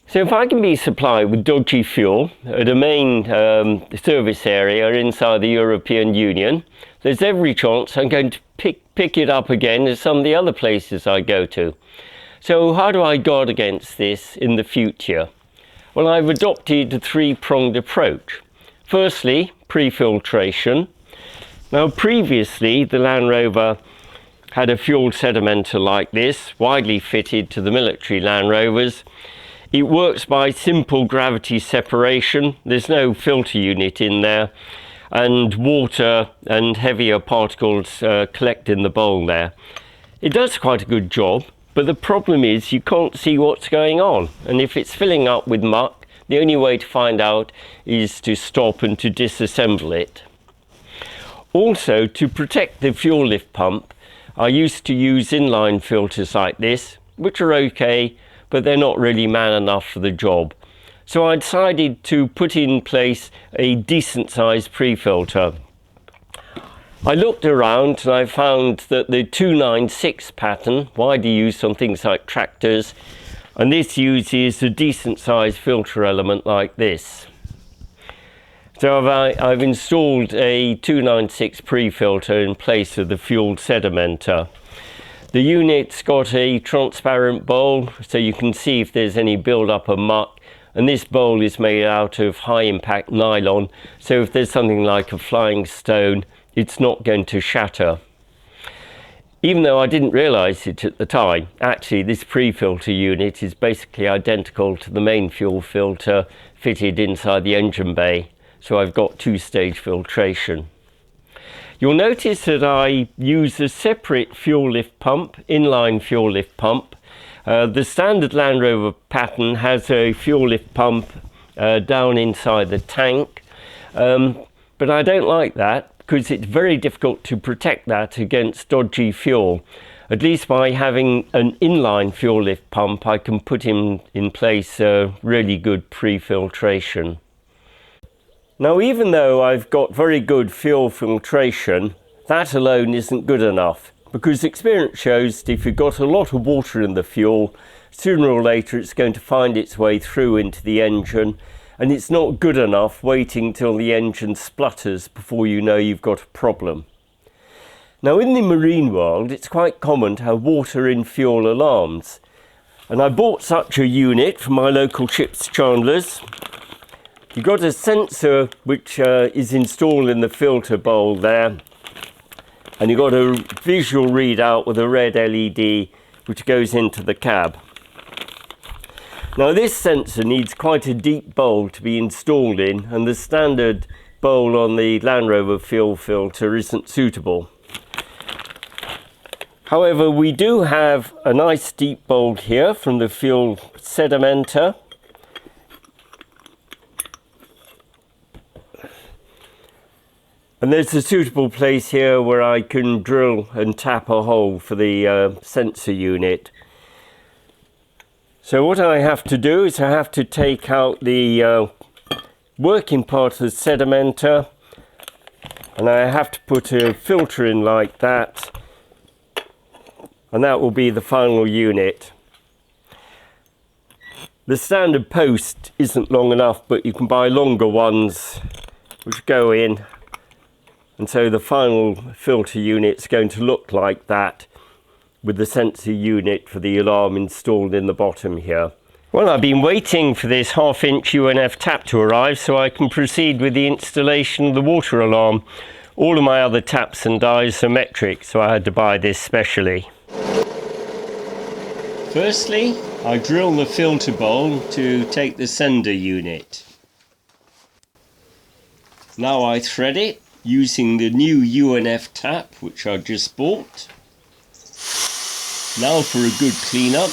So if I can be supplied with dodgy fuel at a main service area inside the European Union, there's every chance I'm going to pick it up again at some of the other places I go to. So how do I guard against this in the future? Well, I've adopted a three-pronged approach. Firstly, pre-filtration. Now previously the Land Rover had a fuel sedimenter like this, widely fitted to the military Land Rovers. It works by simple gravity separation. There's no filter unit in there, and water and heavier particles collect in the bowl there. It does quite a good job, but the problem is you can't see what's going on, and if it's filling up with muck, the only way to find out is to stop and to disassemble it. Also, to protect the fuel lift pump, I used to use inline filters like this, which are okay, but they're not really man enough for the job. So I decided to put in place a decent sized pre-filter. I looked around and I found that the 296 pattern, widely used on things like tractors, and this uses a decent sized filter element like this. So I've installed a 296 pre-filter in place of the fuel sedimenter. The unit's got a transparent bowl, so you can see if there's any build-up of muck, and this bowl is made out of high-impact nylon, so if there's something like a flying stone, it's not going to shatter. Even though I didn't realise it at the time, actually this pre-filter unit is basically identical to the main fuel filter fitted inside the engine bay. So I've got two-stage filtration. You'll notice that I use a separate fuel lift pump, inline fuel lift pump. The standard Land Rover pattern has a fuel lift pump down inside the tank, but I don't like that because it's very difficult to protect that against dodgy fuel. At least by having an inline fuel lift pump, I can put in place a really good pre-filtration. Now, even though I've got very good fuel filtration, that alone isn't good enough, because experience shows that if you've got a lot of water in the fuel, sooner or later it's going to find its way through into the engine, and it's not good enough waiting till the engine splutters before you know you've got a problem. Now, in the marine world, it's quite common to have water in fuel alarms, and I bought such a unit from my local ship's chandlers. You've got a sensor which is installed in the filter bowl there, and you've got a visual readout with a red LED which goes into the cab. Now this sensor needs quite a deep bowl to be installed in, and the standard bowl on the Land Rover fuel filter isn't suitable. However, we do have a nice deep bowl here from the fuel sedimenter. And there's a suitable place here where I can drill and tap a hole for the sensor unit. So what I have to do is I have to take out the working part of the sedimenter, and I have to put a filter in like that, and that will be the final unit. The standard post isn't long enough, but you can buy longer ones which go in. And so the final filter unit's going to look like that, with the sensor unit for the alarm installed in the bottom here. Well, I've been waiting for this 1/2-inch UNF tap to arrive so I can proceed with the installation of the water alarm. All of my other taps and dies are metric, so I had to buy this specially. Firstly, I drill the filter bowl to take the sender unit. Now I thread it using the new UNF tap which I just bought. Now for a good clean-up,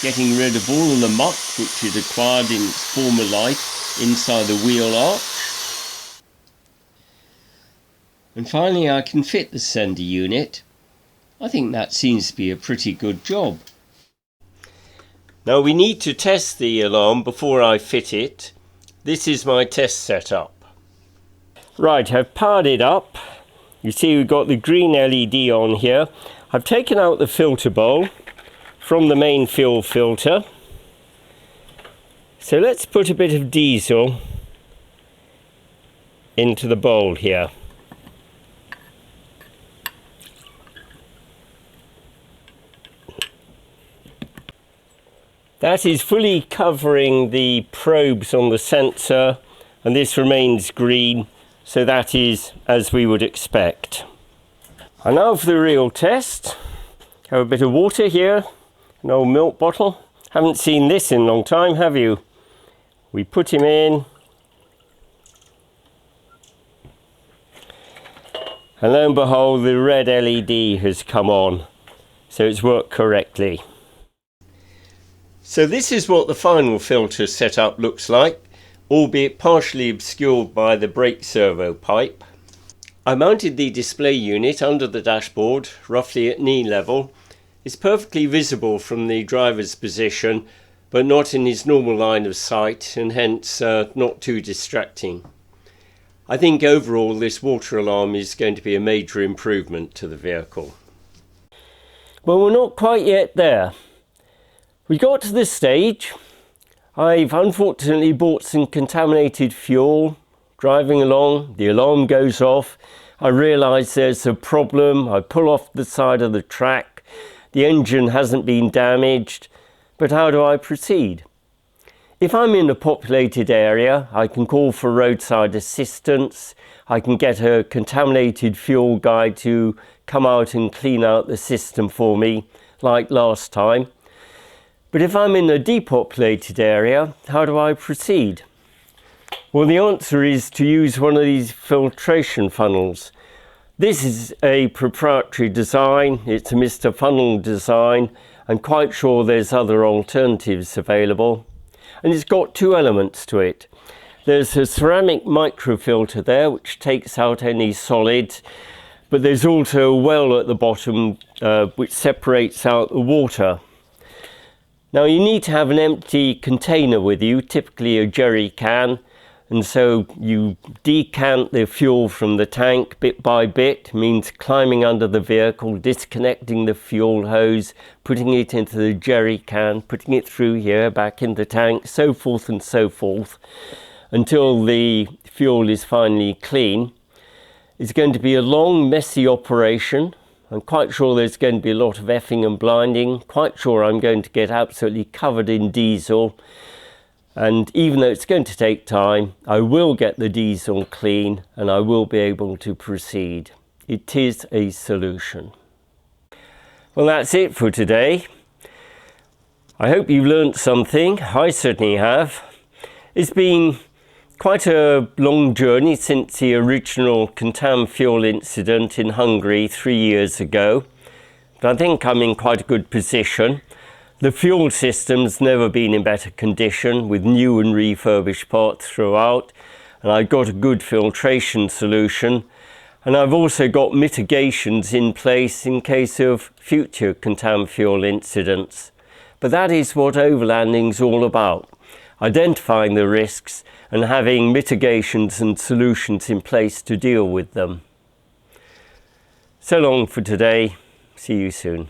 getting rid of all of the muck which it acquired in its former life inside the wheel arch. And finally I can fit the sender unit. I think that seems to be a pretty good job. Now we need to test the alarm before I fit it. This is my test setup. Right, I've powered it up. You see we've got the green LED on here. I've taken out the filter bowl from the main fuel filter. So let's put a bit of diesel into the bowl here. That is fully covering the probes on the sensor, and this remains green, so that is as we would expect. And now for the real test. Have a bit of water here, an old milk bottle. Haven't seen this in a long time, have you? We put him in, and lo and behold, the red LED has come on, so it's worked correctly. So this is what the final filter setup looks like, albeit partially obscured by the brake servo pipe. I mounted the display unit under the dashboard, roughly at knee level. It's perfectly visible from the driver's position, but not in his normal line of sight, and hence not too distracting. I think overall this water alarm is going to be a major improvement to the vehicle. Well, we're not quite yet there. We got to this stage. I've unfortunately bought some contaminated fuel. Driving along, the alarm goes off. I realise there's a problem. I pull off the side of the track. The engine hasn't been damaged. But how do I proceed? If I'm in a populated area, I can call for roadside assistance. I can get a contaminated fuel guy to come out and clean out the system for me, like last time. But if I'm in a depopulated area, how do I proceed? Well, the answer is to use one of these filtration funnels. This is a proprietary design. It's a Mr. Funnel design. I'm quite sure there's other alternatives available. And it's got two elements to it. There's a ceramic microfilter there, which takes out any solids. But there's also a well at the bottom, which separates out the water. Now you need to have an empty container with you, typically a jerry can, and so you decant the fuel from the tank bit by bit, means climbing under the vehicle, disconnecting the fuel hose, putting it into the jerry can, putting it through here, back in the tank, so forth and so forth, until the fuel is finally clean. It's going to be a long, messy operation. I'm quite sure there's going to be a lot of effing and blinding, quite sure I'm going to get absolutely covered in diesel, and even though it's going to take time, I will get the diesel clean and I will be able to proceed. It is a solution. Well, that's it for today. I hope you've learnt something. I certainly have. It's been quite a long journey since the original Contam fuel incident in Hungary 3 years ago. But I think I'm in quite a good position. The fuel system's never been in better condition with new and refurbished parts throughout. And I've got a good filtration solution. And I've also got mitigations in place in case of future Contam fuel incidents. But that is what overlanding's all about. Identifying the risks and having mitigations and solutions in place to deal with them. So long for today. See you soon.